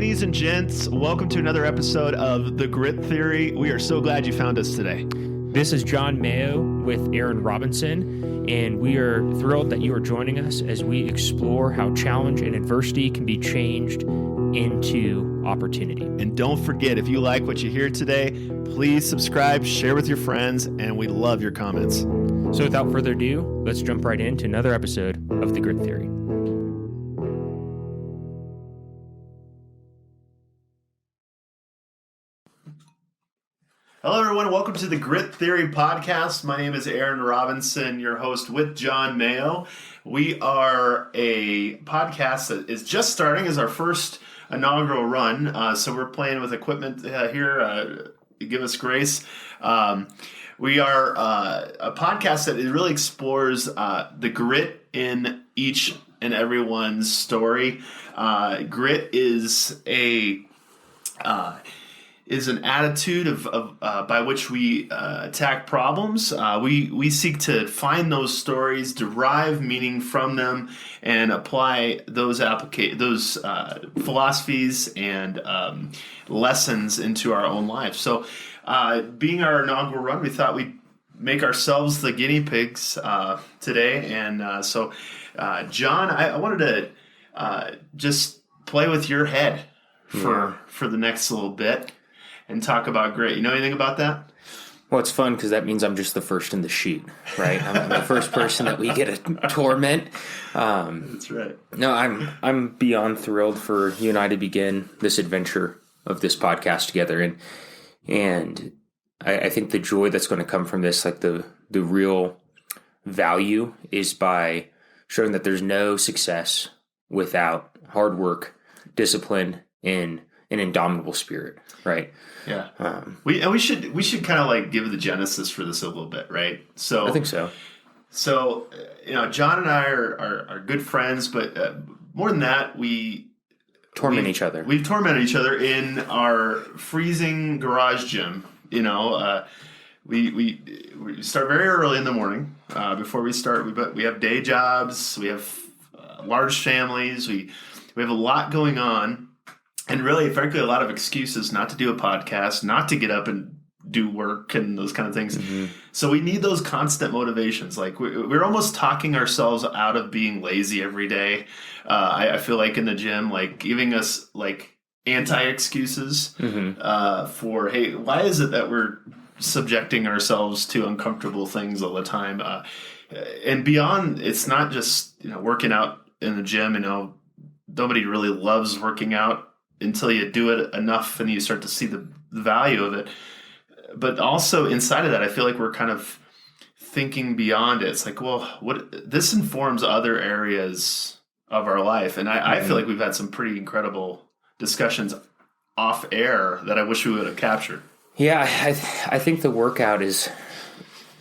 ladies and gents. Welcome to another episode of The Grit Theory. We are so glad you found us today. This is John Mayo with Aaron Robinson, and we are thrilled that you are joining us as we explore how challenge and adversity can be changed into opportunity. And don't forget, if you like what you hear today, please subscribe, share with your friends, and we love your comments. So without further ado, let's jump right into another episode of The Grit Theory. Hello, everyone. Welcome to the Grit Theory podcast. My name is Aaron Robinson, your host with John Mayo. We are a podcast that is just starting as our first inaugural run. So we're playing with equipment here. Give us grace. We are a podcast that really explores the grit in each and everyone's story. Grit is an attitude of by which we attack problems. We seek to find those stories, derive meaning from them, and apply those philosophies and lessons into our own lives. So, being our inaugural run, we thought we'd make ourselves the guinea pigs today. And so, John, I wanted to just play with your head for the next little bit and talk about grit. You know anything about that? Well, it's fun because that means I'm just the first in the chute, right? I'm the first person that we get to torment. That's right. No, I'm beyond thrilled for you and I to begin this adventure of this podcast together, and I think the joy that's going to come from this, like the real value, is by showing that there's no success without hard work, discipline, and an indomitable spirit, right? Yeah. We should kind of like give the genesis for this a little bit, right? So I think so. So John and I are good friends, but more than that, we torment each other. We've tormented each other in our freezing garage gym. We start very early in the morning. Before we start, we have day jobs. We have large families. We have a lot going on. And really, frankly, a lot of excuses not to do a podcast, not to get up and do work and those kind of things. Mm-hmm. So we need those constant motivations. Like we're almost talking ourselves out of being lazy every day. I feel like in the gym, like giving us like anti-excuses for, hey, why is it that we're subjecting ourselves to uncomfortable things all the time? And beyond, it's not just working out in the gym. Nobody really loves working out until you do it enough and you start to see the value of it. But also inside of that, I feel like we're kind of thinking beyond it. It's like, well, this informs other areas of our life. And I feel like we've had some pretty incredible discussions off air that I wish we would have captured. Yeah, I think the workout is,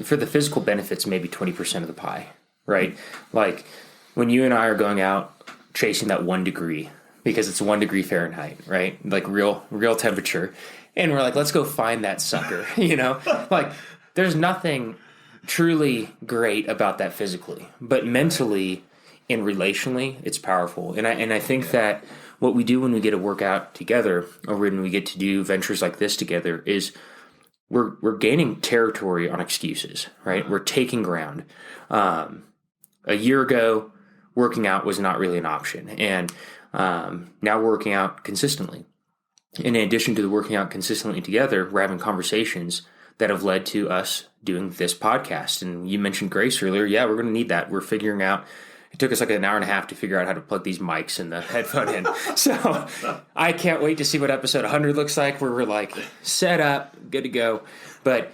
for the physical benefits, maybe 20% of the pie, right? Like when you and I are going out chasing that 1 degree, because it's 1 degree Fahrenheit, right? Like real temperature. And we're like, let's go find that sucker, Like there's nothing truly great about that physically, but mentally and relationally, it's powerful. And I think that what we do when we get to work out together, or when we get to do ventures like this together, is we're gaining territory on excuses, right? We're taking ground. A year ago, working out was not really an option. And now we're working out consistently. And in addition to the working out consistently together, we're having conversations that have led to us doing this podcast. And you mentioned grace earlier. Yeah, we're going to need that. We're figuring out, it took us like an hour and a half to figure out how to plug these mics and the headphone in. So I can't wait to see what episode 100 looks like, where we're like set up, good to go. But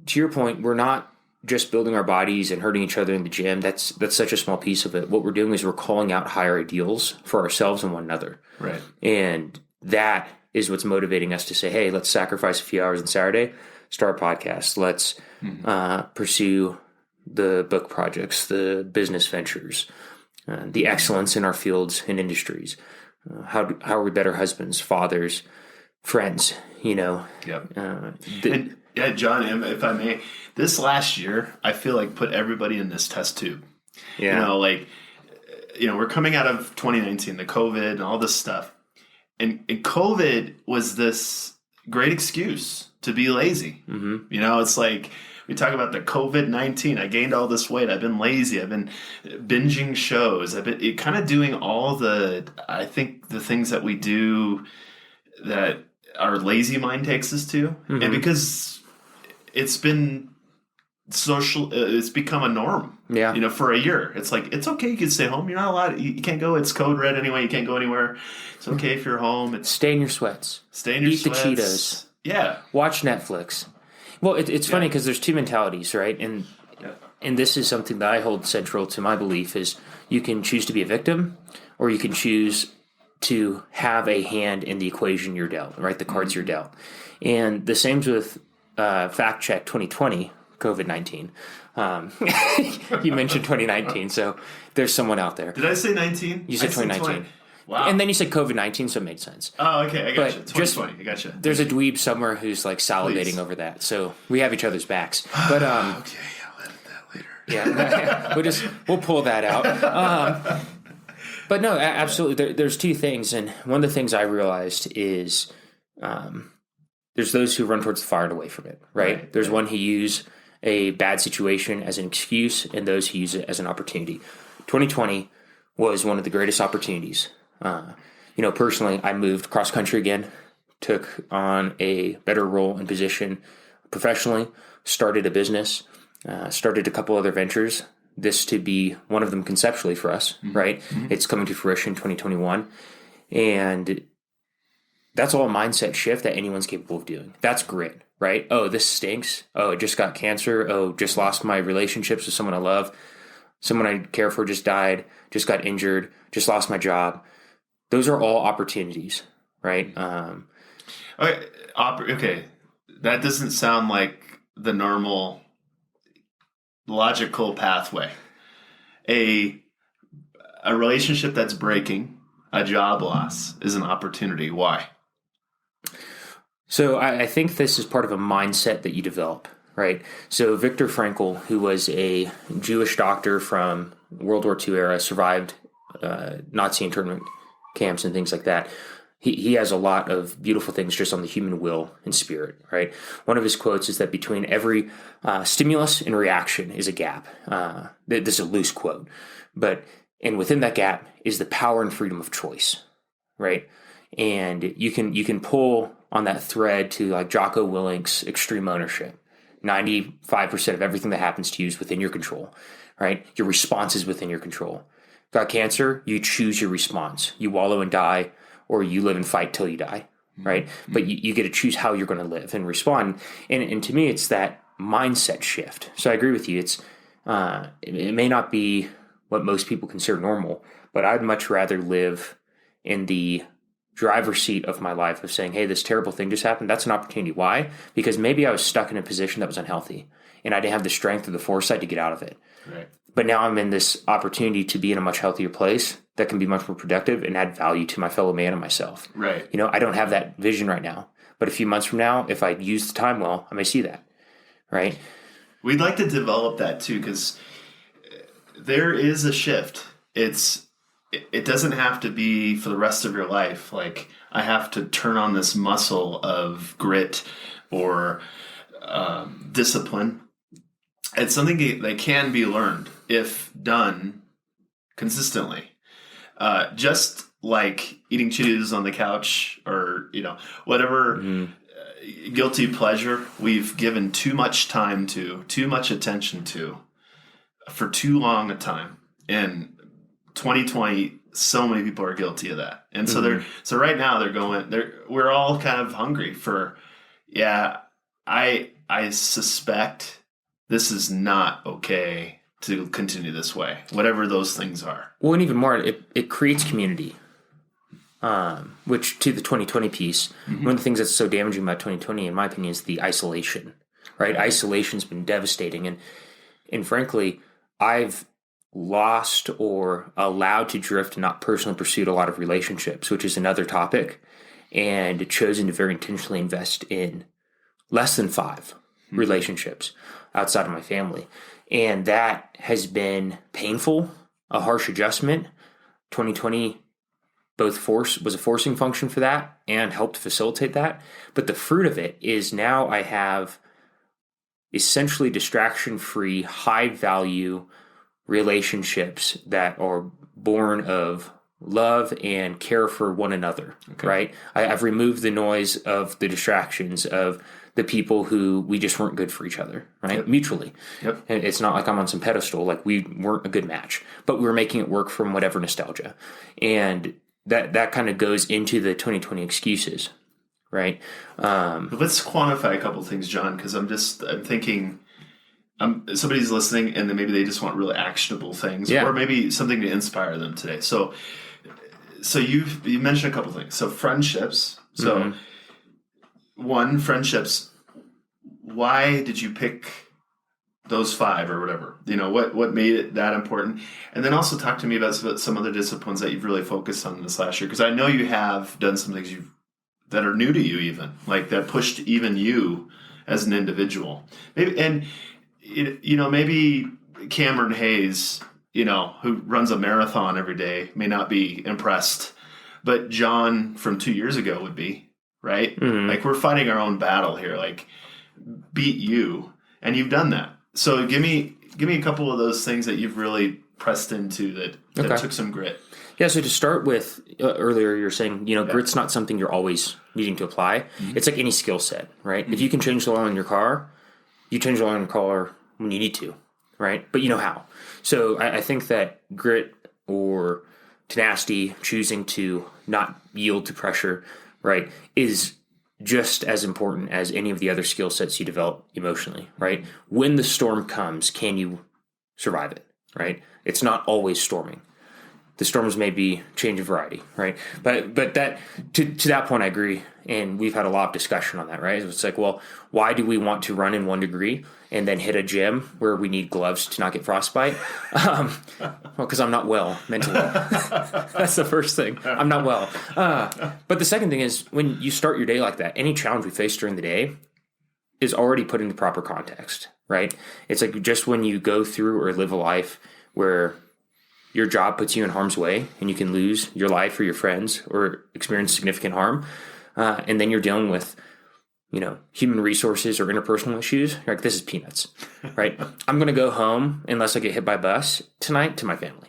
to your point, we're not just building our bodies and hurting each other in the gym. That's such a small piece of it. What we're doing is we're calling out higher ideals for ourselves and one another. Right. And that is what's motivating us to say, hey, let's sacrifice a few hours on Saturday, start a podcast. Let's pursue the book projects, the business ventures, the excellence in our fields and industries. How are we better husbands, fathers, friends, Yep. Yeah, John, if I may, this last year, I feel like put everybody in this test tube. Yeah. We're coming out of 2019, the COVID and all this stuff. and COVID was this great excuse to be lazy. Mm-hmm. You know, it's like we talk about the COVID-19. I gained all this weight. I've been lazy. I've been binging shows. I've been kind of doing all I think the things that we do that our lazy mind takes us to. Mm-hmm. And because it's been it's become a norm. Yeah. You know, for a year. It's like, it's okay. You can stay home. You're not allowed. You can't go. It's code red anyway. You can't go anywhere. It's okay if you're home. Stay in your sweats. Stay in your sweats. Eat the Cheetos. Yeah. Watch Netflix. Well, it's funny because there's two mentalities, right? And this is something that I hold central to my belief is you can choose to be a victim or you can choose to have a hand in the equation you're dealt, right? The cards you're dealt. And the same's with Fact Check 2020, COVID-19. You mentioned 2019, so there's someone out there. Did I say 19? You said 2019. Wow. And then you said COVID-19, so it made sense. Oh, okay. I got you. 2020. I got you. There's a dweeb somewhere who's like salivating over that, so we have each other's backs. But okay, I'll edit that later. Yeah, we'll pull that out. But no, absolutely. There's two things, and one of the things I realized is there's those who run towards the fire and away from it. Right? There's one who use a bad situation as an excuse, and those who use it as an opportunity. 2020 was one of the greatest opportunities. Personally, I moved cross country again, took on a better role and position professionally, started a business, started a couple other ventures. This to be one of them conceptually for us, right? Mm-hmm. It's coming to fruition in 2021. And that's all a mindset shift that anyone's capable of doing. That's grit, right? Oh, this stinks. Oh, I just got cancer. Oh, just lost my relationships with someone I love. Someone I care for just died, just got injured, just lost my job. Those are all opportunities, right? Okay. That doesn't sound like the normal logical pathway. A relationship that's breaking, a job loss, is an opportunity. Why? So I think this is part of a mindset that you develop, right? So Viktor Frankl, who was a Jewish doctor from World War II era, survived Nazi internment camps and things like that. He has a lot of beautiful things just on the human will and spirit, right? One of his quotes is that between every stimulus and reaction is a gap. This is a loose quote, and within that gap is the power and freedom of choice, right? And you can pull on that thread to like Jocko Willink's extreme ownership. 95% of everything that happens to you is within your control, right? Your response is within your control. Got cancer, you choose your response. You wallow and die, or you live and fight till you die, right? Mm-hmm. But you get to choose how you're going to live and respond. And to me, it's that mindset shift. So I agree with you. It may not be what most people consider normal, but I'd much rather live in the driver's seat of my life of saying, hey, this terrible thing just happened. That's an opportunity. Why? Because maybe I was stuck in a position that was unhealthy and I didn't have the strength or the foresight to get out of it. Right. But now I'm in this opportunity to be in a much healthier place that can be much more productive and add value to my fellow man and myself. Right. I don't have that vision right now, but a few months from now, if I use the time well, I may see that. Right. We'd like to develop that too, because there is a shift. It doesn't have to be for the rest of your life. Like, I have to turn on this muscle of grit or discipline. It's something that can be learned if done consistently. Just like eating Cheetos on the couch or, whatever guilty pleasure we've given too much time to, too much attention to for too long a time. And 2020, so many people are guilty of that. And so right now we're all kind of hungry for, I suspect this is not okay to continue this way, whatever those things are. Well, and even more, it creates community, which to the 2020 piece, one of the things that's so damaging about 2020, in my opinion, is the isolation, right? Isolation's been devastating. And frankly, I've lost or allowed to drift and not personally pursued a lot of relationships, which is another topic, and chosen to very intentionally invest in less than 5 relationships outside of my family. And that has been painful, a harsh adjustment. 2020 was a forcing function for that and helped facilitate that. But the fruit of it is now I have essentially distraction-free, high-value relationships that are born of love and care for one another, right? I've removed the noise of the distractions of the people who we just weren't good for each other, right? Mutually. Yep. It's not like I'm on some pedestal, like we weren't a good match, but we were making it work from whatever nostalgia. And that kind of goes into the 2020 excuses, right? Let's quantify a couple things, John, because I'm thinking somebody's listening and then maybe they just want really actionable things or maybe something to inspire them today. So you mentioned a couple things. So friendships. So one, friendships. Why did you pick those 5 or whatever? What made it that important? And then also talk to me about some other disciplines that you've really focused on this last year. Because I know you have done some things that are new to you, even like that pushed even you as an individual. Maybe maybe Cameron Hayes, who runs a marathon every day, may not be impressed, but John from 2 years ago would be, right? Mm-hmm. Like we're fighting our own battle here. Like beat you, and you've done that. So give me a couple of those things that you've really pressed into that took some grit. Yeah, so to start with, earlier you're saying, grit's not something you're always needing to apply. Mm-hmm. It's like any skill set, right? Mm-hmm. If you can change the oil in your car, you change the oil in your car when you need to, right? But you know how. So I think that grit or tenacity, choosing to not yield to pressure, right, is just as important as any of the other skill sets you develop emotionally, right? When the storm comes, can you survive it, right? It's not always storming. The storms may be change of variety, right? But that to that point, I agree, and we've had a lot of discussion on that, right? It's like, well, why do we want to run in 1 degree and then hit a gym where we need gloves to not get frostbite? Well, because I'm not well mentally. That's the first thing. I'm not well. But the second thing is when you start your day like that, any challenge we face during the day is already put into proper context, right? It's like just when you go through or live a life where your job puts you in harm's way and you can lose your life or your friends or experience significant harm. And then you're dealing with, human resources or interpersonal issues. You're like, this is peanuts, right? I'm going to go home unless I get hit by a bus tonight to my family.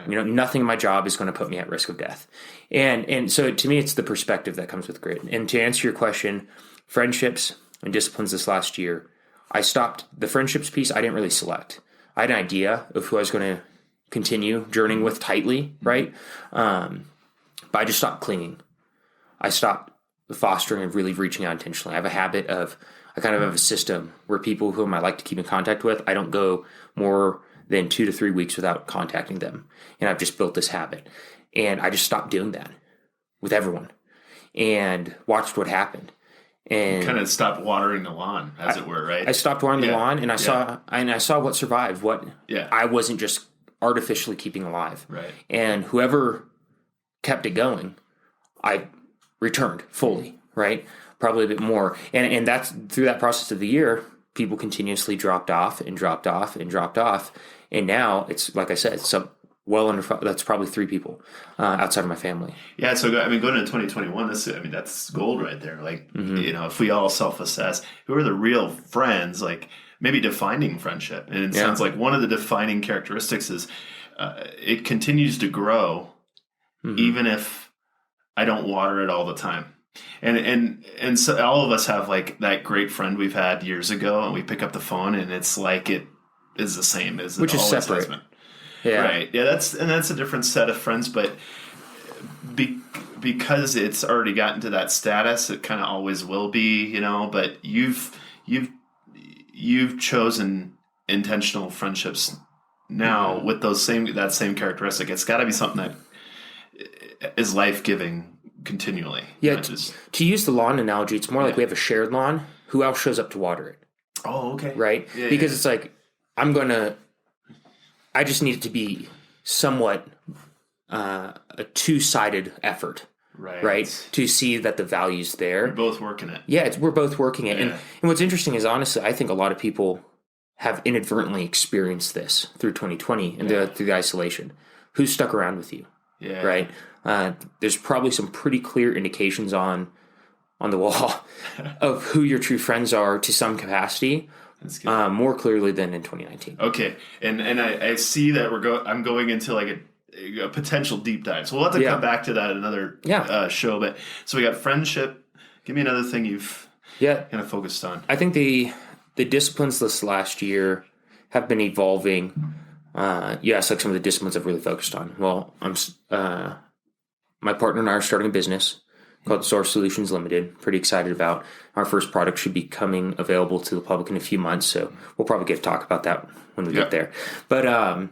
Nothing in my job is going to put me at risk of death. And so to me, it's the perspective that comes with grit. And to answer your question, friendships and disciplines this last year, I stopped the friendships piece. I didn't really select. I had an idea of who I was going to continue journeying with tightly, right? But I just stopped clinging. I stopped fostering and really reaching out intentionally. I have a habit of, I kind of have a system where people whom I like to keep in contact with, I don't go more than 2 to 3 weeks without contacting them. And I've just built this habit. And I just stopped doing that with everyone and watched what happened. And kind of stopped watering the lawn, as it were, right? I stopped watering the lawn, and I saw what survived, what I wasn't just artificially keeping alive. Right. And whoever kept it going, I returned fully, right? Probably a bit more. And that's through that process of the year, people continuously dropped off and dropped off and dropped off. And now it's, like I said, that's probably 3 people outside of my family. Yeah. So, going into 2021, that's gold right there. Like, if we all self-assess, who are the real friends, like maybe defining friendship. And it sounds like one of the defining characteristics is it continues to grow, even if I don't water it all the time. And so all of us have like that great friend we've had years ago, and we pick up the phone and it's like it is the same as which it is always separate. has been. Yeah. Right. Yeah, that's a different set of friends, but because it's already gotten to that status, it kind of always will be, but you've chosen intentional friendships now with that same characteristic. It's got to be something that is life-giving continually. Yeah, to use the lawn analogy, it's more like we have a shared lawn. Who else shows up to water it? Oh, okay. Right? Yeah, because it's like, I just need it to be somewhat a two-sided effort. Right? To see that the value's there. We're both working it. Yeah, we're both working it. Yeah. And what's interesting is, honestly, I think a lot of people have inadvertently experienced this through 2020 and through the isolation. Who stuck around with you? Yeah. Right. There's probably some pretty clear indications on the wall of who your true friends are to some capacity, more clearly than in 2019. Okay, and I see that I'm going into like a potential deep dive. So we'll have to come back to that in another show. But so we got friendship. Give me another thing you've kind of focused on. I think the disciplines this last year have been evolving. Yes, like some of the disciplines I've really focused on. Well, my partner and I are starting a business called Source Solutions Limited. Pretty excited about our first product. Should be coming available to the public in a few months, so we'll probably get to talk about that when we get there. But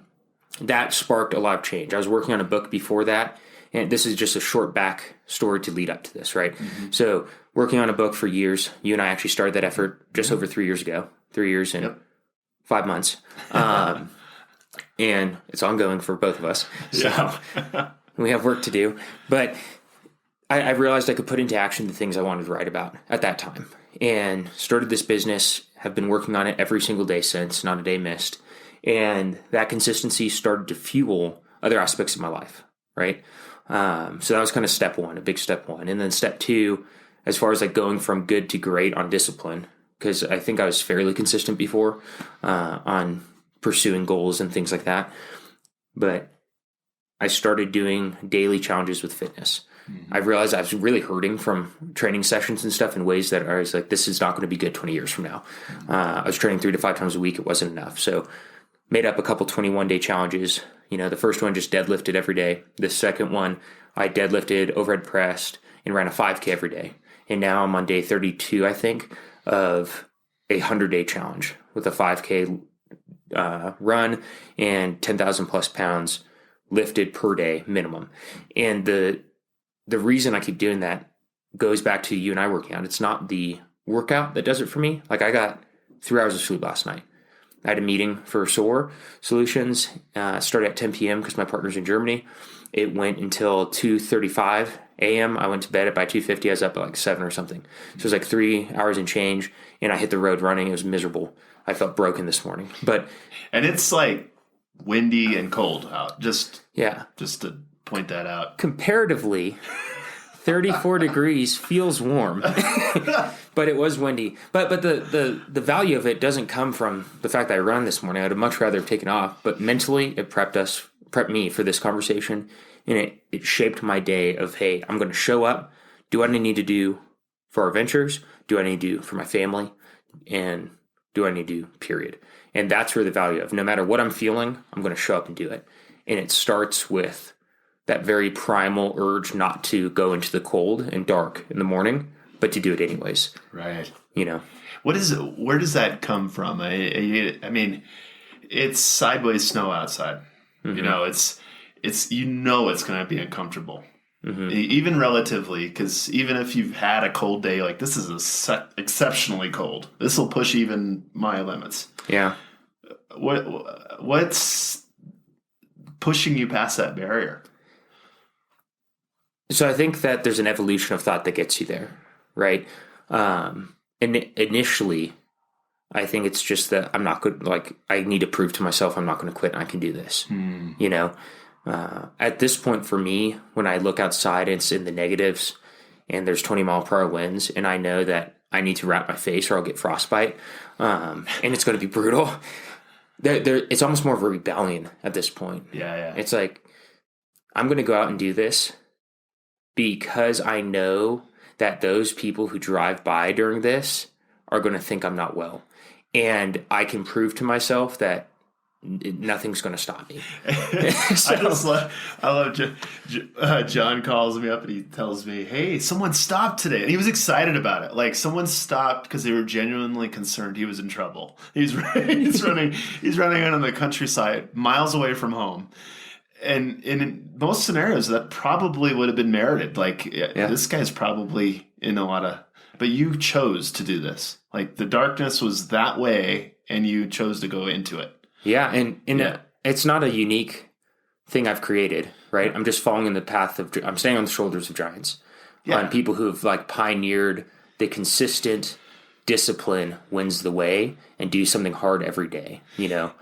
that sparked a lot of change. I was working on a book before that, and this is just a short back story to lead up to this, right? Mm-hmm. So working on a book for years. You and I actually started that effort just over 3 years ago. 3 years and 5 months. And it's ongoing for both of us. So we have work to do. But I realized I could put into action the things I wanted to write about at that time, and started this business, have been working on it every single day since, not a day missed. And that consistency started to fuel other aspects of my life, right? So that was kind of step one, a big step one. And then step two, as far as like going from good to great on discipline, because I think I was fairly consistent before on pursuing goals and things like that. But I started doing daily challenges with fitness. I realized I was really hurting from training sessions and stuff in ways that I was like, this is not going to be good 20 years from now. I was training 3 to 5 times a week. It wasn't enough. So made up a couple 21-day challenges. The first one just deadlifted every day. The second one, I deadlifted, overhead pressed, and ran a 5K every day. And now I'm on day 32, I think, of a 100-day challenge with a 5K run and 10,000 plus pounds lifted per day minimum. And the reason I keep doing that goes back to you and I working out. It's not the workout that does it for me. Like I got 3 hours of sleep last night. I had a meeting for SOAR Solutions, started at 10 p.m. because my partner's in Germany. It went until 2:35 a.m. I went to bed at by 2:50. I was up at like 7 or something. So it was like 3 hours and change, and I hit the road running. It was miserable. I felt broken this morning. And it's like windy and cold out. Just to point that out. Comparatively, 34 degrees feels warm, but it was windy. But the value of it doesn't come from the fact that I run this morning. I'd much rather have taken off, but mentally it prepped me for this conversation, and it shaped my day of, hey, I'm going to show up, do what I need to do for our ventures, do what I need to do for my family, and do what I need to do, period. And that's where the value of, no matter what I'm feeling, I'm going to show up and do it. And it starts with that very primal urge not to go into the cold and dark in the morning, but to do it anyways. Right. Where does that come from? I mean, it's sideways snow outside. Mm-hmm. It's going to be uncomfortable. Mm-hmm. Even relatively, because even if you've had a cold day, like this is exceptionally cold. This will push even my limits. Yeah. What's pushing you past that barrier? So I think that there's an evolution of thought that gets you there, right? And initially, I think it's just that I'm not good. Like I need to prove to myself I'm not going to quit and I can do this. At this point for me, when I look outside and it's in the negatives and there's 20-mile-per-hour winds and I know that I need to wrap my face or I'll get frostbite and it's going to be brutal, it's almost more of a rebellion at this point. Yeah. It's like, I'm going to go out and do this because I know that those people who drive by during this are going to think I'm not well. And I can prove to myself that nothing's going to stop me. I love John calls me up and he tells me, hey, someone stopped today. And he was excited about it. Like someone stopped because they were genuinely concerned he was in trouble. He's running out on the countryside miles away from home. And in most scenarios, that probably would have been merited. Like, this guy's probably in a lot of... But you chose to do this. Like, the darkness was that way, and you chose to go into it. Yeah, and it's not a unique thing I've created, right? I'm just following in the path of... I'm standing on the shoulders of giants. On people who have, like, pioneered the consistent... discipline wins the way and do something hard every day, You know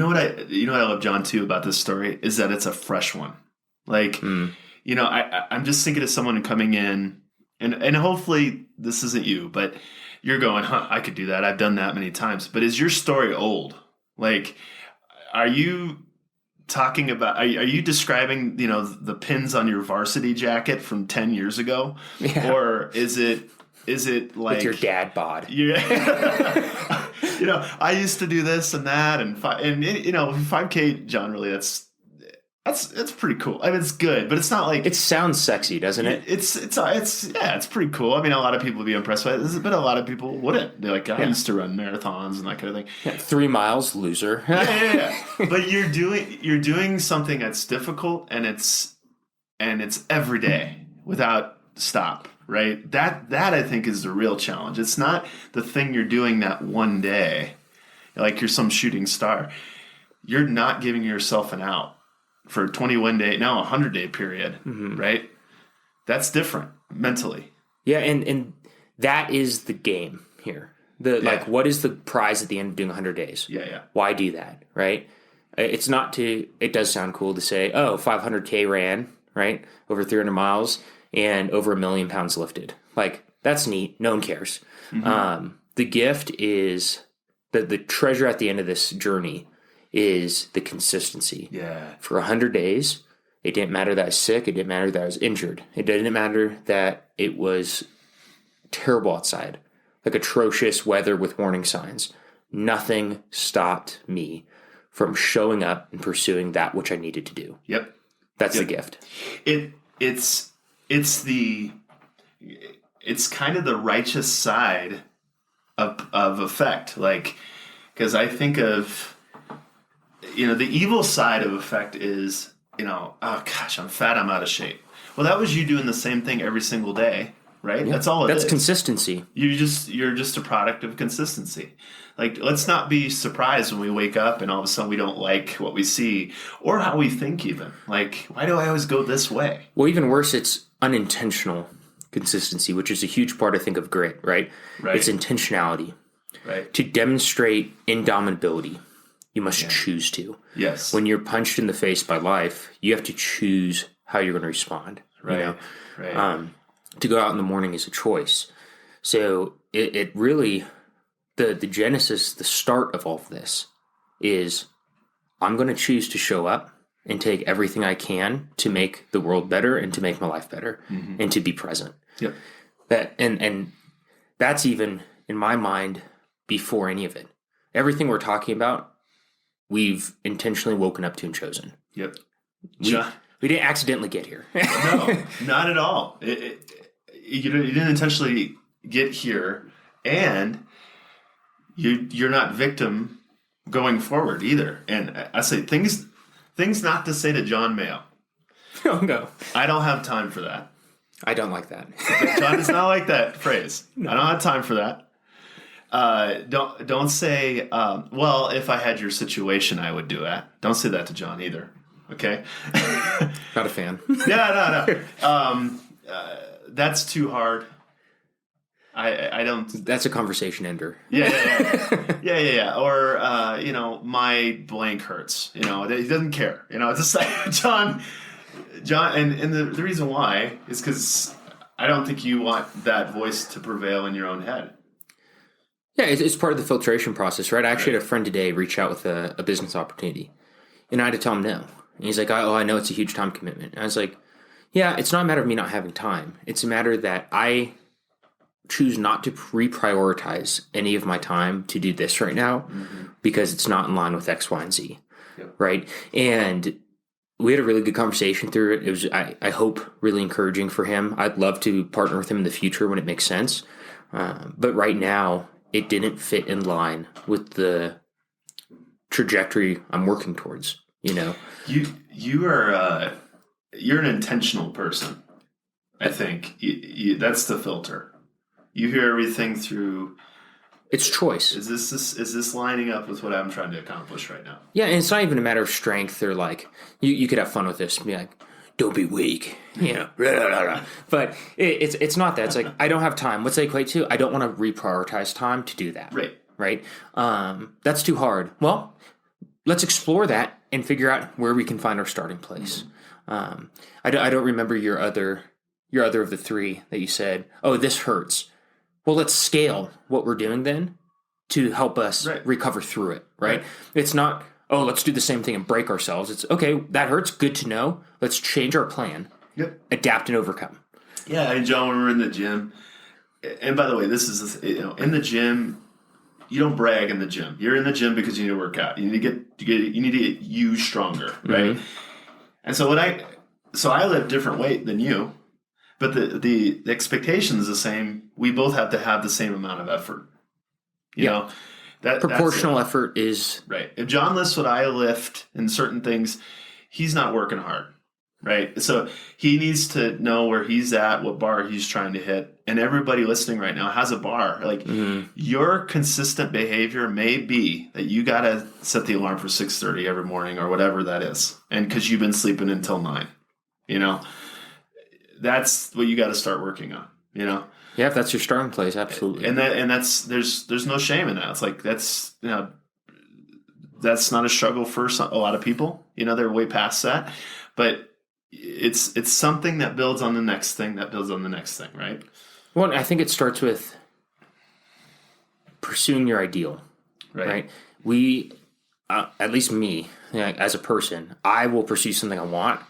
what I love, John, too, about this story is that it's a fresh one. Like, I'm just thinking of someone coming in, and hopefully this isn't you, but you're going, I could do that. I've done that many times. But is your story old? Like, are you talking about, are you describing, the pins on your varsity jacket from 10 years ago? Yeah. Or is it like with your dad bod? Yeah. I used to do this and that, and 5K, John, really, that's pretty cool. I mean, it's good, but it's not like it sounds sexy, doesn't it? It's pretty cool. I mean, a lot of people would be impressed by it, but a lot of people wouldn't. They're like, I used to run marathons and that kind of thing. Yeah, 3 miles, loser. Yeah. But you're doing something that's difficult, and it's every day without stop. Right? That I think is the real challenge. It's not the thing you're doing that one day, like you're some shooting star. You're not giving yourself an out for a 21 day, now a 100-day period, right? That's different mentally. Yeah, and that is the game here. Like, what is the prize at the end of doing 100 days? Yeah. Why do that, right? It's not it does sound cool to say, 500K ran, right? Over 300 miles and over 1 million pounds lifted. Like, that's neat. No one cares. The gift is the treasure at the end of this journey is the consistency. Yeah. For 100 days, it didn't matter that I was sick. It didn't matter that I was injured. It didn't matter that it was terrible outside, like atrocious weather with warning signs. Nothing stopped me from showing up and pursuing that which I needed to do. Yep. That's the gift. It's kind of the righteous side of effect. Like, because I think of, the evil side of effect is, oh gosh, I'm fat, I'm out of shape. Well, that was you doing the same thing every single day, right? Yeah. That's all it is. That's consistency. You're just a product of consistency. Like, let's not be surprised when we wake up and all of a sudden we don't like what we see or how we think even. Like, why do I always go this way? Well, even worse, it's unintentional consistency, which is a huge part, I think, of grit, right? Right. It's intentionality. Right. To demonstrate indomitability, you must choose to. Yes. When you're punched in the face by life, you have to choose how you're going to respond. Right. Right. To go out in the morning is a choice. So it really, the genesis, the start of all of this is I'm going to choose to show up and take everything I can to make the world better and to make my life better and to be present. Yep. And that's even, in my mind, before any of it. Everything we're talking about, we've intentionally woken up to and chosen. Yep. We didn't accidentally get here. No, not at all. You didn't intentionally get here, and you're not victim going forward either. And I say things not to say to John Mayo. Oh, no. I don't have time for that. I don't like that. John does not like that phrase. No. I don't have time for that. Don't say, well, if I had your situation, I would do that. Don't say that to John either. Okay. Not a fan. No. That's too hard. I don't. That's a conversation ender. Yeah. Or my blank hurts. He doesn't care. It's just like John, and the reason why is because I don't think you want that voice to prevail in your own head. Yeah, it's part of the filtration process, right? I actually had a friend today reach out with a business opportunity, and I had to tell him no. And he's like, I know it's a huge time commitment. And I was like, yeah, it's not a matter of me not having time. It's a matter that I choose not to reprioritize any of my time to do this right now because it's not in line with X, Y, and Z, right? And we had a really good conversation through it. It was, I hope, really encouraging for him. I'd love to partner with him in the future when it makes sense. But right now, it didn't fit in line with the trajectory I'm working towards, You are you're an intentional person. I think that's the filter. You hear everything through. It's choice. Is this lining up with what I'm trying to accomplish right now? Yeah, and it's not even a matter of strength or like you could have fun with this and be like, don't be weak, But it's not that. It's like I don't have time. What's that equate to? I don't want to reprioritize time to do that. Right. That's too hard. Well, let's explore that and figure out where we can find our starting place. I don't remember your other of the three that you said, oh, this hurts. Well, let's scale what we're doing then to help us recover through it, right? It's not, oh, let's do the same thing and break ourselves. It's, okay, that hurts, good to know. Let's change our plan, adapt and overcome. Yeah, and John, when we were in the gym, and by the way, this is, in the gym, you don't brag in the gym. You're in the gym because you need to work out. You need to get you stronger, right? And so I lift different weight than you, but the expectation is the same. We both have to have the same amount of effort. You know, proportional effort is right. If John lifts what I lift in certain things, he's not working hard, right? So he needs to know where he's at, what bar he's trying to hit. And everybody listening right now has a bar. Like your consistent behavior may be that you got to set the alarm for 6:30 every morning or whatever that is. And because you've been sleeping until 9, that's what you got to start working on, Yeah, if that's your starting place, absolutely. And that's there's no shame in that. It's like that's not a struggle for a lot of people. They're way past that. But it's something that builds on the next thing, right? Well, I think it starts with pursuing your ideal, right? We, at least me, as a person, I will pursue something I want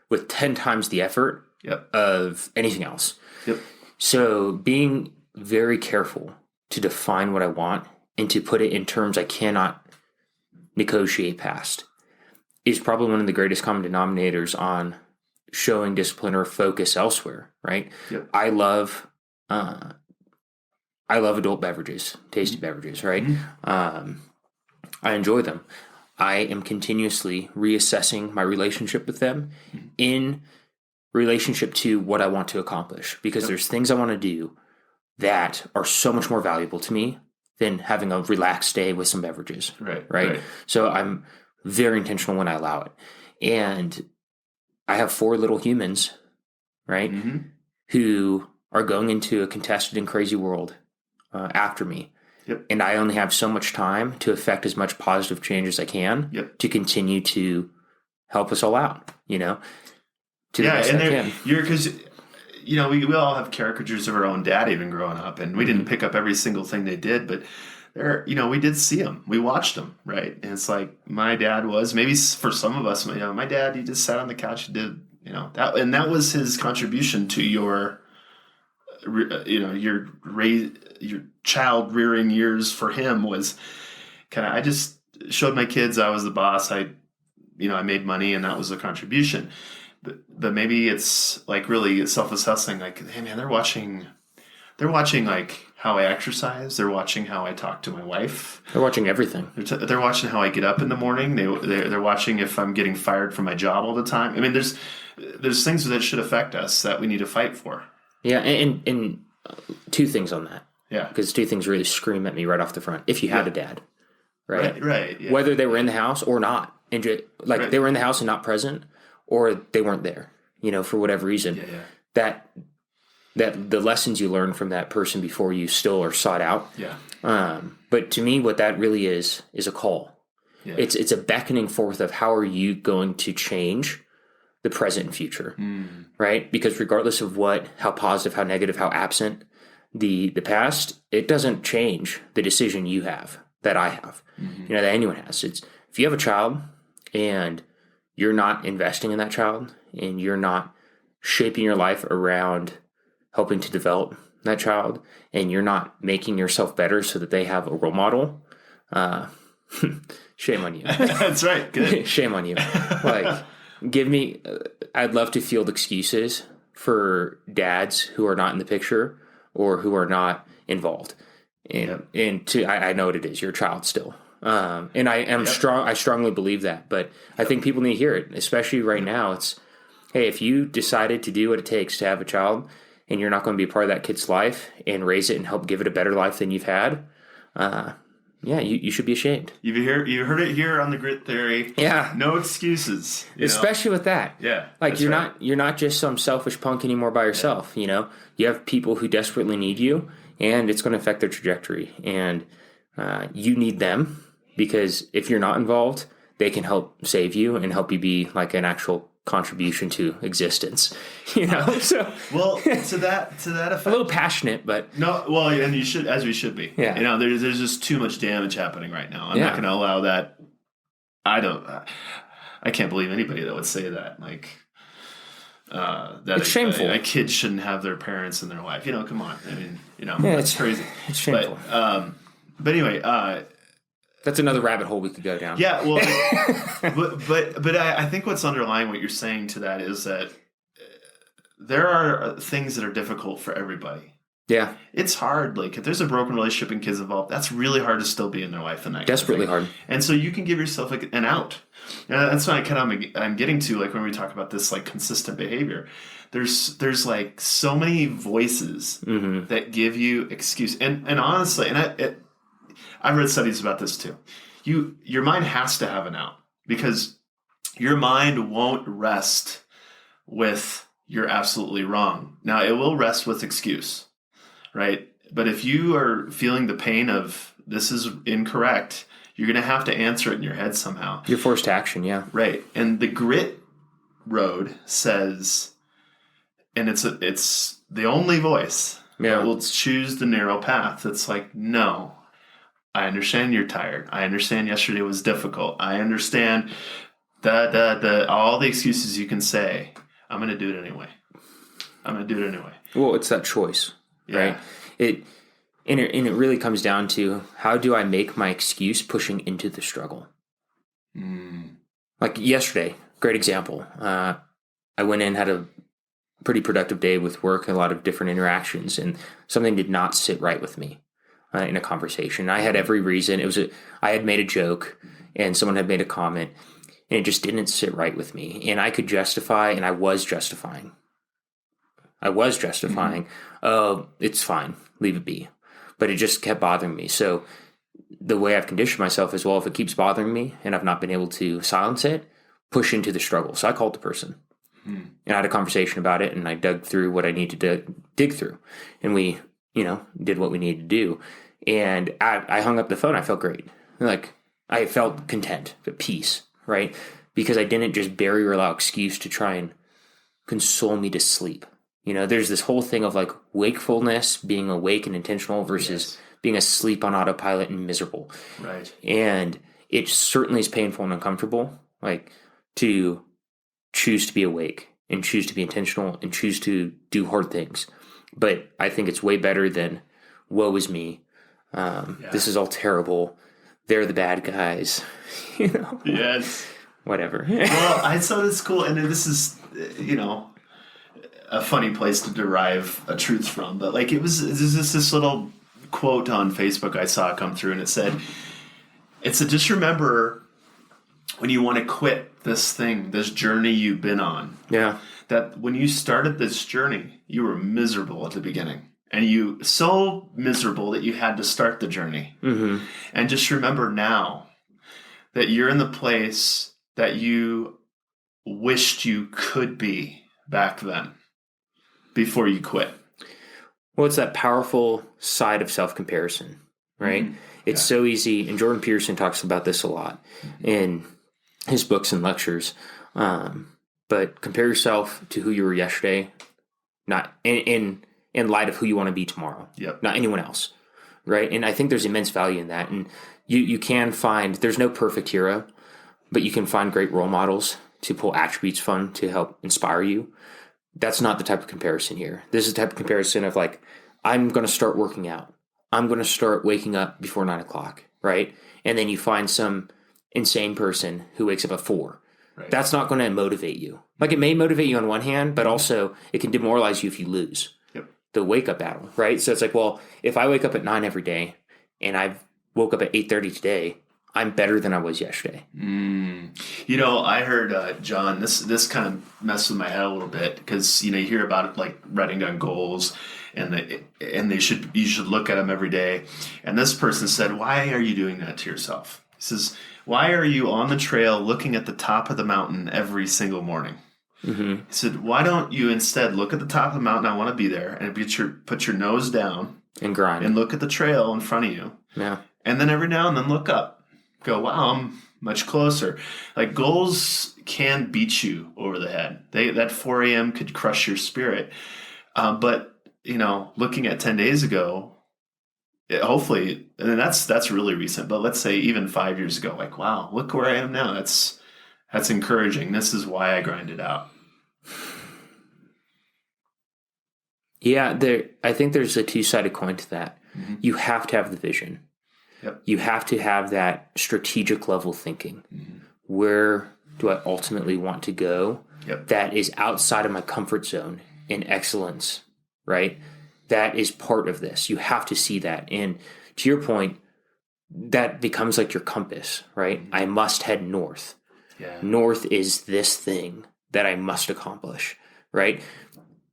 with 10 times the effort of anything else. Yep. So being very careful to define what I want and to put it in terms I cannot negotiate past is probably one of the greatest common denominators on showing discipline or focus elsewhere, right? Yep. I love adult beverages, tasty beverages, right? I enjoy them. I am continuously reassessing my relationship with them in relationship to what I want to accomplish, because there's things I want to do that are so much more valuable to me than having a relaxed day with some beverages. Right. So I'm very intentional when I allow it. And I have 4 little humans, right, who are going into a contested and crazy world after me. And I only have so much time to affect as much positive change as I can to continue to help us all out, to the best I can. Because we all have caricatures of our own dad even growing up, and we didn't pick up every single thing they did, but we did see them. We watched them, right? And it's like my dad was, maybe for some of us, my dad, he just sat on the couch, he did, that, and that was his contribution to your child rearing years. For him was I just showed my kids I was the boss. I made money, and that was the contribution. But maybe it's like really self-assessing, like, hey man, they're watching like how I exercise. They're watching how I talk to my wife. They're watching everything. They're watching how I get up in the morning. They're watching if I'm getting fired from my job all the time. I mean, there's things that should affect us that we need to fight for. Yeah, and 2 things on that. Yeah, because 2 things really scream at me right off the front. If you had a dad, right, yeah. Whether they were in the house or not, and they were in the house and not present, or they weren't there, for whatever reason. That the lessons you learn from that person before you still are sought out. But to me, what that really is a call. It's a beckoning forth of how are you going to change the present and future, right? Because regardless of how positive, how negative, how absent the past, it doesn't change the decision you have, that I have, that anyone has. It's if you have a child and you're not investing in that child and you're not shaping your life around helping to develop that child, and you're not making yourself better so that they have a role model, shame on you. That's right. Good. Shame on you. Like, I'd love to field excuses for dads who are not in the picture or who are not involved. I know what it is. You're a child still. And I am strong. I strongly believe that, but I think people need to hear it, especially right now. It's, hey, if you decided to do what it takes to have a child and you're not going to be a part of that kid's life and raise it and help give it a better life than you've had, you should be ashamed. You heard it here on the Grit Theory. Yeah. No excuses. Especially with that. Yeah. Like you're not just some selfish punk anymore by yourself, You have people who desperately need you, and it's going to affect their trajectory. And you need them, because if you're not involved, they can help save you and help you be like an actual contribution to existence, so Well, to that effect, a little passionate, but no, well, and you should, as we should be. Yeah. There's just too much damage happening right now. I'm Yeah. not going to allow that. I can't believe anybody that would say that. Like, that It's shameful. A kid shouldn't have their parents in their life. Come on. I mean, Yeah, that's crazy. It's shameful. But anyway, that's another rabbit hole we could go down. yeah, well, but I think what's underlying what you're saying to that is that there are things that are difficult for everybody. Yeah. It's hard. Like, if there's a broken relationship and kids involved, that's really hard to still be in their life and that Desperately hard. And so you can give yourself like an out. And that's what I'm getting to, like, when we talk about this, like, consistent behavior. There's like so many voices that give you excuse. And honestly, and I've read studies about this too. Your mind has to have an out, because your mind won't rest with you're absolutely wrong. Now, it will rest with excuse, right? But if you are feeling the pain of this is incorrect, you're going to have to answer it in your head somehow. You're forced to action, yeah. Right. And the grit road says, and it's the only voice that will choose the narrow path. It's like, no, I understand you're tired. I understand yesterday was difficult. I understand all the excuses you can say. I'm going to do it anyway. Well, it's that choice, right? It really comes down to, how do I make my excuse pushing into the struggle? Like yesterday, great example. I went in, had a pretty productive day with work, a lot of different interactions, and something did not sit right with me in a conversation. I had every reason. I had made a joke, and someone had made a comment, and it just didn't sit right with me. And I could justify, and I was justifying. Oh, it's fine. Leave it be. But it just kept bothering me. So the way I've conditioned myself is, well, if it keeps bothering me and I've not been able to silence it, push into the struggle. So I called the person. And I had a conversation about it, and I dug through what I needed to dig through. And we, did what we needed to do. And I hung up the phone. I felt great. Like, I felt content, at peace, right? Because I didn't just bury or allow excuse to try and console me to sleep. There's this whole thing of like wakefulness, being awake and intentional versus being asleep on autopilot and miserable. Right. And it certainly is painful and uncomfortable, like, to choose to be awake and choose to be intentional and choose to do hard things. But I think it's way better than woe is me. This is all terrible. They're the bad guys, Yes. Whatever. Well, I thought it's cool. And this is, a funny place to derive a truth from. But like, there's this little quote on Facebook I saw come through, and it said, just remember when you want to quit this journey you've been on. Yeah. That when you started this journey, you were miserable at the beginning. And so miserable that you had to start the journey. Mm-hmm. And just remember now that you're in the place that you wished you could be back then, before you quit. Well, it's that powerful side of self-comparison, right? Mm-hmm. It's so easy, and Jordan Peterson talks about this a lot in his books and lectures. But compare yourself to who you were yesterday, not in light of who you want to be tomorrow. Yep. Not anyone else, right? And I think there's immense value in that. And you can find, there's no perfect hero, but you can find great role models to pull attributes from to help inspire you. That's not the type of comparison here. This is the type of comparison of like, I'm going to start working out. I'm going to start waking up before 9 o'clock, right? And then you find some insane person who wakes up at 4. Right. That's not going to motivate you. Like, it may motivate you on one hand, but also it can demoralize you if you lose the wake up battle, right? So it's like, well, if I wake up at 9 every day and I woke up at 8:30 today, I'm better than I was yesterday. I heard, John, this kind of messed with my head a little bit, because, you hear about it, like writing down goals, and you should look at them every day. And this person said, why are you doing that to yourself? He says, why are you on the trail looking at the top of the mountain every single morning? Mm-hmm. He said, why don't you instead look at the top of the mountain, I want to be there, and put your nose down and grind and look at the trail in front of you. Yeah. And then every now and then look up. Go, wow, I'm much closer. Like goals can beat you over the head. That 4 a.m. could crush your spirit. But looking at 10 days ago, hopefully, and that's really recent, but let's say even 5 years ago, like, wow, look where I am now. That's encouraging. This is why I grind it out. Yeah, I think there's a two-sided coin to that. Mm-hmm. You have to have the vision. Yep. You have to have that strategic level thinking. Mm-hmm. Where do I ultimately want to go? Yep. That is outside of my comfort zone in excellence, right? That is part of this. You have to see that. And to your point, that becomes like your compass, right? Mm-hmm. I must head north. Yeah. North is this thing that I must accomplish, right?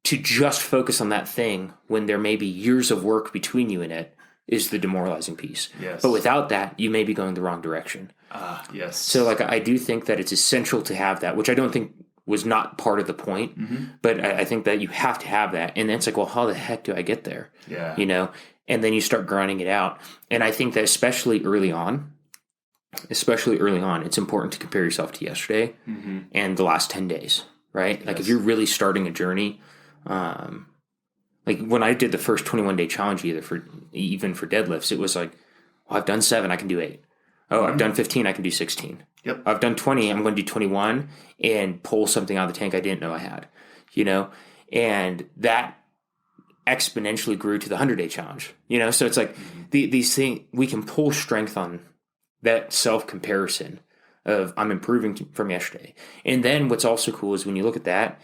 To just focus on that thing when there may be years of work between you and it is the demoralizing piece. Yes. But without that, you may be going the wrong direction. Yes. So I do think that it's essential to have that, which I don't think was not part of the point, mm-hmm. but I think that you have to have that. And then it's like, well, how the heck do I get there? Yeah. And then you start grinding it out. And I think that especially early on, it's important to compare yourself to yesterday mm-hmm. and the last 10 days, right? Yes. Like if you're really starting a journey, like when I did the first 21-day challenge, even for deadlifts, it was like, well, I've done 7, I can do 8. Oh, mm-hmm. I've done 15, I can do 16. Yep. I've done 20, I'm going to do 21 and pull something out of the tank I didn't know I had, and that exponentially grew to the 100-day challenge, so it's like mm-hmm. these things, we can pull strength on that self-comparison of I'm improving from yesterday. And then what's also cool is when you look at that,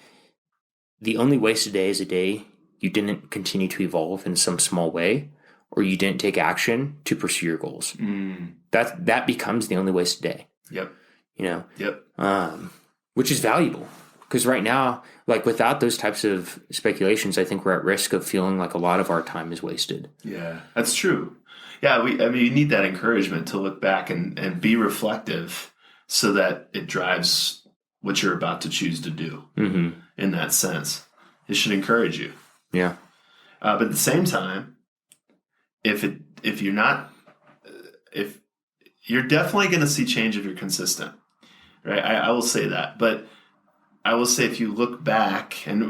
the only wasted day is a day you didn't continue to evolve in some small way, or you didn't take action to pursue your goals. Mm. That becomes the only wasted day. Yep. Yep. Which is valuable because right now, like without those types of speculations, I think we're at risk of feeling like a lot of our time is wasted. Yeah, that's true. Yeah, you need that encouragement to look back and be reflective so that it drives what you're about to choose to do. Mm-hmm. In that sense, it should encourage you. Yeah. But at the same time, if you're definitely going to see change if you're consistent, right? I will say that, but I will say if you look back, and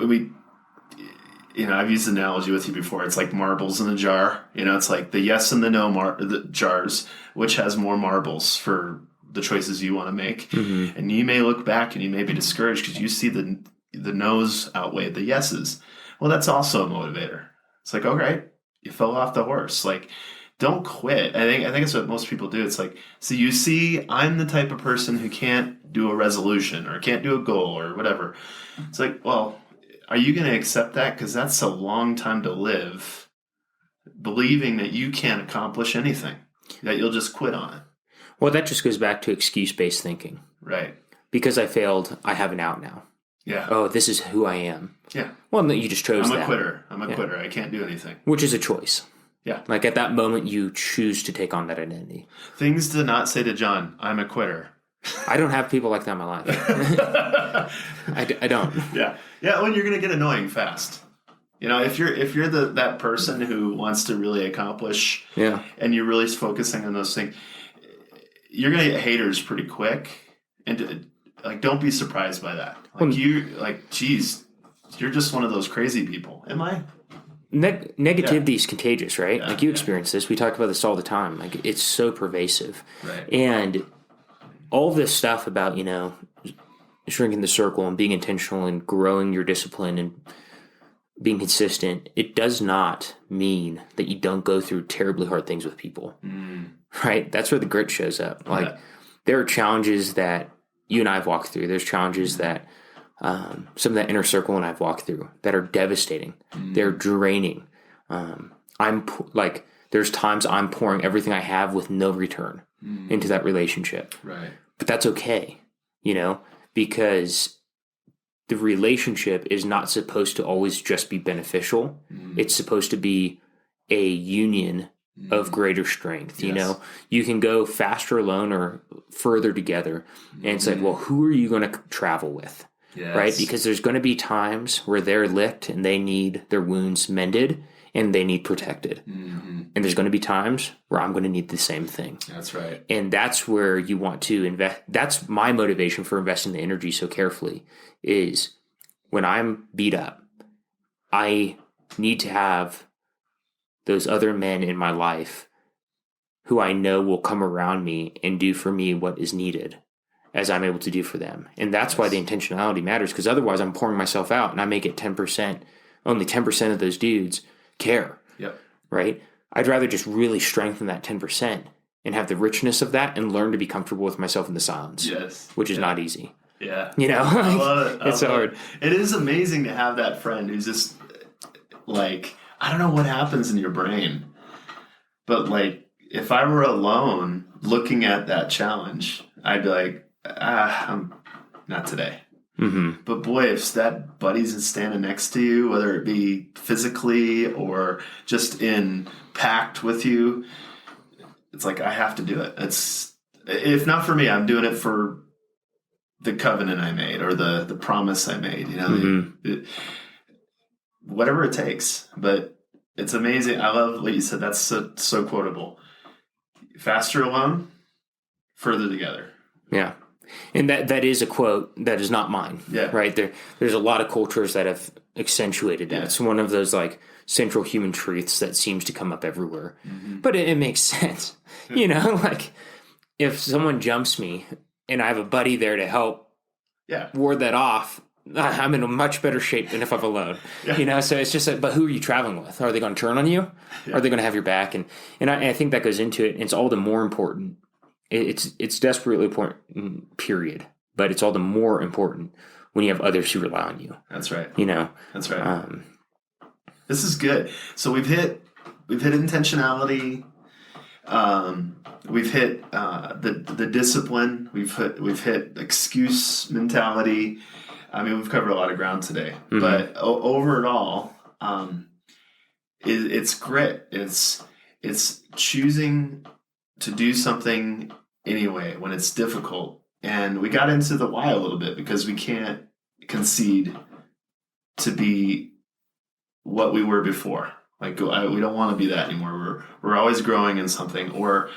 I've used the analogy with you before. It's like marbles in a jar. It's like the yes and the no the jars, which has more marbles for the choices you want to make. Mm-hmm. And you may look back and you may be discouraged because you see the no's outweigh the yeses. Well, that's also a motivator. It's like, okay, you fell off the horse. Like, don't quit. I think it's what most people do. It's like, so you see, I'm the type of person who can't do a resolution or can't do a goal or whatever. It's like, well, are you going to accept that? Because that's a long time to live believing that you can't accomplish anything, that you'll just quit on it. Well, that just goes back to excuse-based thinking. Right. Because I failed, I have an out now. Yeah. Oh, this is who I am. Yeah. Well, no, you just chose I'm a quitter. I can't do anything. Which is a choice. Yeah. Like at that moment, you choose to take on that identity. Things to not say to John, I'm a quitter. I don't have people like that in my life. I don't. Yeah. Yeah. When you're going to get annoying fast. If you're that person who wants to really accomplish, and you're really focusing on those things, you're going to get haters pretty quick. And don't be surprised by that. Geez, you're just one of those crazy people. Am I? Negativity is contagious, right? Yeah, you experience this. We talk about this all the time. Like it's so pervasive. Right. And all this stuff about, shrinking the circle and being intentional and growing your discipline and being consistent, it does not mean that you don't go through terribly hard things with people. Right? That's where the grit shows up. There are challenges that you and I have walked through. There's challenges that some of that inner circle and I've walked through that are devastating. They're draining. There's times I'm pouring everything I have with no return into that relationship. Right. But that's okay, because the relationship is not supposed to always just be beneficial. It's supposed to be a union of greater strength. Yes. You can go faster alone or further together. And it's like, well, who are you going to travel with? Yes. Right? Because there's going to be times where they're licked and they need their wounds mended. and they need protected. And there's going to be times where I'm going to need the same thing. That's right. And that's where you want to invest. That's my motivation for investing the energy so carefully is when I'm beat up, I need to have those other men in my life who I know will come around me and do for me what is needed as I'm able to do for them. And that's why the intentionality matters, because otherwise I'm pouring myself out and I make it 10%. Only 10% of those dudes care. Yep. Right? I'd rather just really strengthen that 10% and have the richness of that and learn to be comfortable with myself in the silence. Yes. Which is not easy. Yeah. You know? I love it. It's hard. It is amazing to have that friend who's just like, I don't know what happens in your brain, but like, if I were alone looking at that challenge, I'd be like, I'm not today. Mm-hmm. But boy, if that buddy's standing next to you, whether it be physically or just in pact with you, it's like, I have to do it. It's, if not for me, I'm doing it for the covenant I made or the promise I made, you know, whatever it takes. But it's amazing. I love what you said. That's so quotable. Faster alone, further together. Yeah. And that is a quote that is not mine. Yeah. Right? There's a lot of cultures that have accentuated that. Yeah. It's one of those like central human truths that seems to come up everywhere. But it makes sense. You know, like if someone jumps me and I have a buddy there to help ward that off, I'm in a much better shape than if I'm alone. Yeah. You know, so it's just like, but who are you traveling with? Are they going to turn on you? Yeah. Are they going to have your back? And I think that goes into it. And it's all the more important. It's desperately important, period. But it's all the more important when you have others who rely on you. That's right. You know? That's right. This is good. So we've hit intentionality. We've hit the discipline. We've hit excuse mentality. I mean, we've covered a lot of ground today. But overall, it's grit. It's choosing to do something anyway when it's difficult. And we got into the why a little bit because we can't concede to be what we were before. Like we don't want to be that anymore. We're always growing in something, or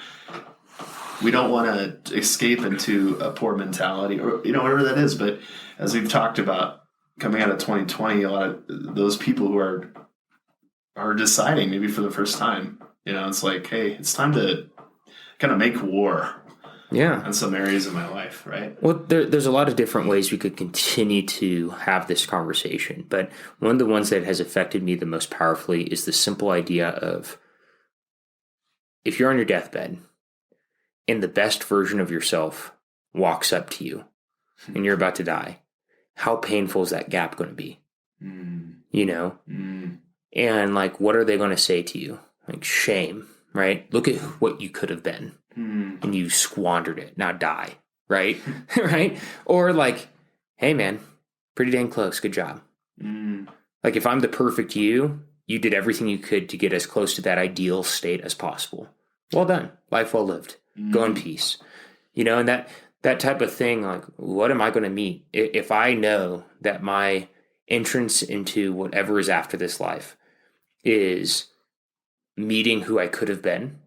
we don't want to escape into a poor mentality, or you know, whatever that is. But as we've talked about coming out of 2020, a lot of those people who are deciding maybe for the first time, you know, it's like, hey, it's time to kind of make war. Yeah. In some areas of my life, right? Well, there's a lot of different ways we could continue to have this conversation. But one of the ones that has affected me the most powerfully is the simple idea of if you're on your deathbed and the best version of yourself walks up to you and you're about to die, how painful is that gap going to be? You know? And like, what are they going to say to you? Like, shame, right? Look at what you could have been. And you squandered it. Now die, right? Right? Or like, hey man, pretty dang close. Good job. Like if I'm the perfect you did everything you could to get as close to that ideal state as possible. Well done. Life well lived. Go in peace. You know, and that type of thing, like, what am I going to meet? If I know that my entrance into whatever is after this life is meeting who I could have been,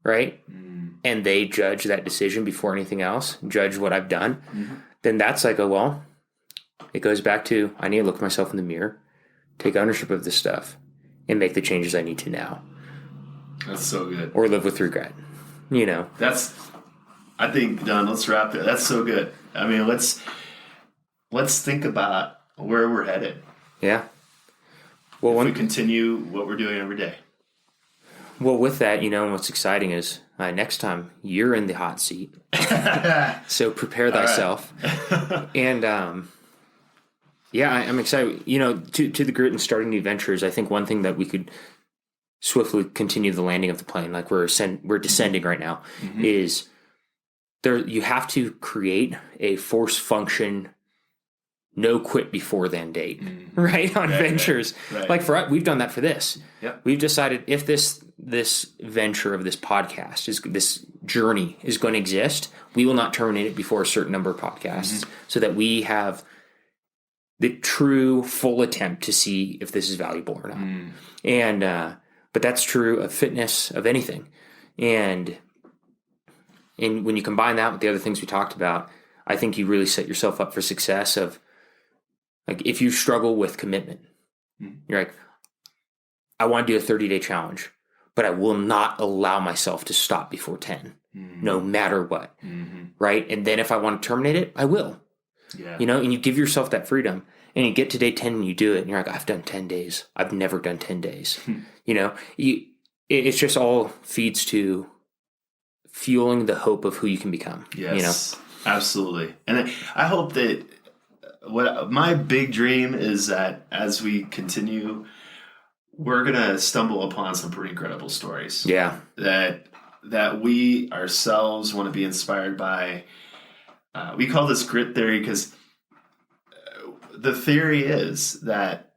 right? And they judge that decision before anything else, judge what I've done, then that's like, well, it goes back to, I need to look myself in the mirror, take ownership of this stuff, and make the changes I need to now. That's so good. Or live with regret, you know? I think, Don, let's wrap it. That's so good. I mean, let's think about where we're headed. Yeah. Well, if we continue what we're doing every day. Well, with that, you know, what's exciting is next time you're in the hot seat. So prepare thyself. And, I'm excited. You know, to the grit and starting new ventures, I think one thing that we could swiftly continue the landing of the plane, like we're descending right now, is you have to create a force function no quit before then date, right? On ventures. Right. Like for us, we've done that for this. Yep. We've decided if this venture of this podcast this journey is going to exist, we will not terminate it before a certain number of podcasts so that we have the true full attempt to see if this is valuable or not. And, but that's true of fitness, of anything. And when you combine that with the other things we talked about, I think you really set yourself up for success of, like, if you struggle with commitment, you're like, I want to do a 30-day challenge, but I will not allow myself to stop before 10, no matter what. Right. And then if I want to terminate it, I will. Yeah. And you give yourself that freedom, and you get to day 10 and you do it, and you're like, I've done 10 days. I've never done 10 days. It's just all feeds to fueling the hope of who you can become. Yes, absolutely. And I hope that what my big dream is that as we continue, we're going to stumble upon some pretty incredible stories. Yeah. That we ourselves want to be inspired by. We call this grit theory because the theory is that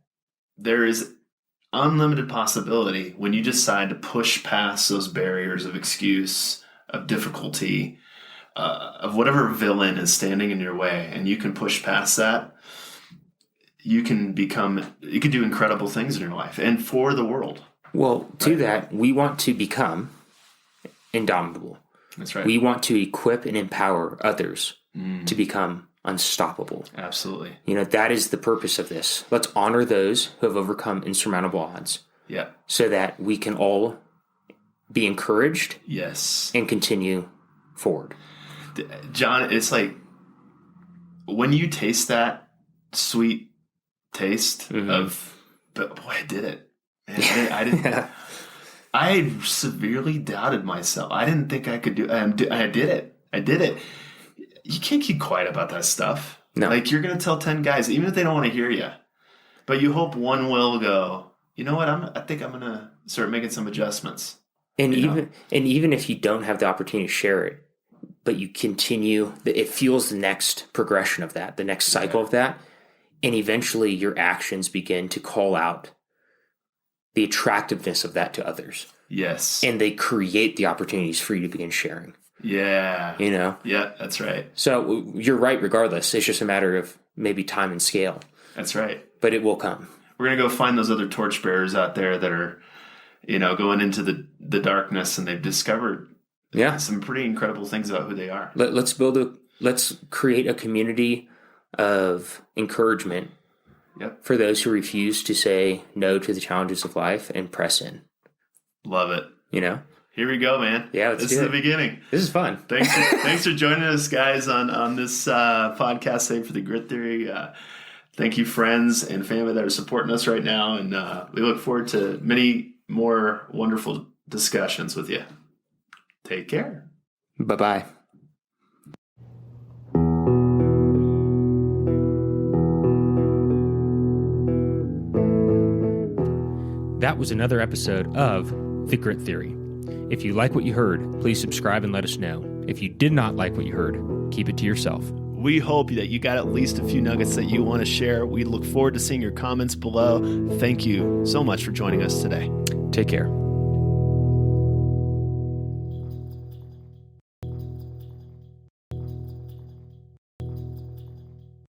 there is unlimited possibility when you decide to push past those barriers of excuse, of difficulty, of whatever villain is standing in your way, and you can push past that. You can do incredible things in your life and for the world. Well, to that, we want to become indomitable. That's right. We want to equip and empower others to become unstoppable. Absolutely. That is the purpose of this. Let's honor those who have overcome insurmountable odds. Yeah. So that we can all be encouraged. Yes. And continue forward. John, it's like when you taste that sweet taste but boy, I did it. Man, I didn't. I severely doubted myself. I didn't think I could do it. I did it. I did it. You can't keep quiet about that stuff. No. Like, you're going to tell 10 guys, even if they don't want to hear you. But you hope one will go, you know what? I think I'm going to start making some adjustments. And even if you don't have the opportunity to share it, but you continue, it fuels the next progression of that, the next cycle of that. And eventually your actions begin to call out the attractiveness of that to others. Yes. And they create the opportunities for you to begin sharing. Yeah. Yeah, that's right. So you're right regardless. It's just a matter of maybe time and scale. That's right. But it will come. We're going to go find those other torchbearers out there that are, going into the darkness, and they've discovered some pretty incredible things about who they are. Let's create a community of encouragement for those who refuse to say no to the challenges of life and press in. Love it. Here we go, man. Yeah, this is the beginning. This is fun. Thanks for joining us, guys, on this podcast today for the Grit Theory. Thank you, friends and family that are supporting us right now, and we look forward to many more wonderful discussions with you. Take care. Bye-bye. That was another episode of The Grit Theory. If you like what you heard, please subscribe and let us know. If you did not like what you heard, keep it to yourself. We hope that you got at least a few nuggets that you want to share. We look forward to seeing your comments below. Thank you so much for joining us today. Take care.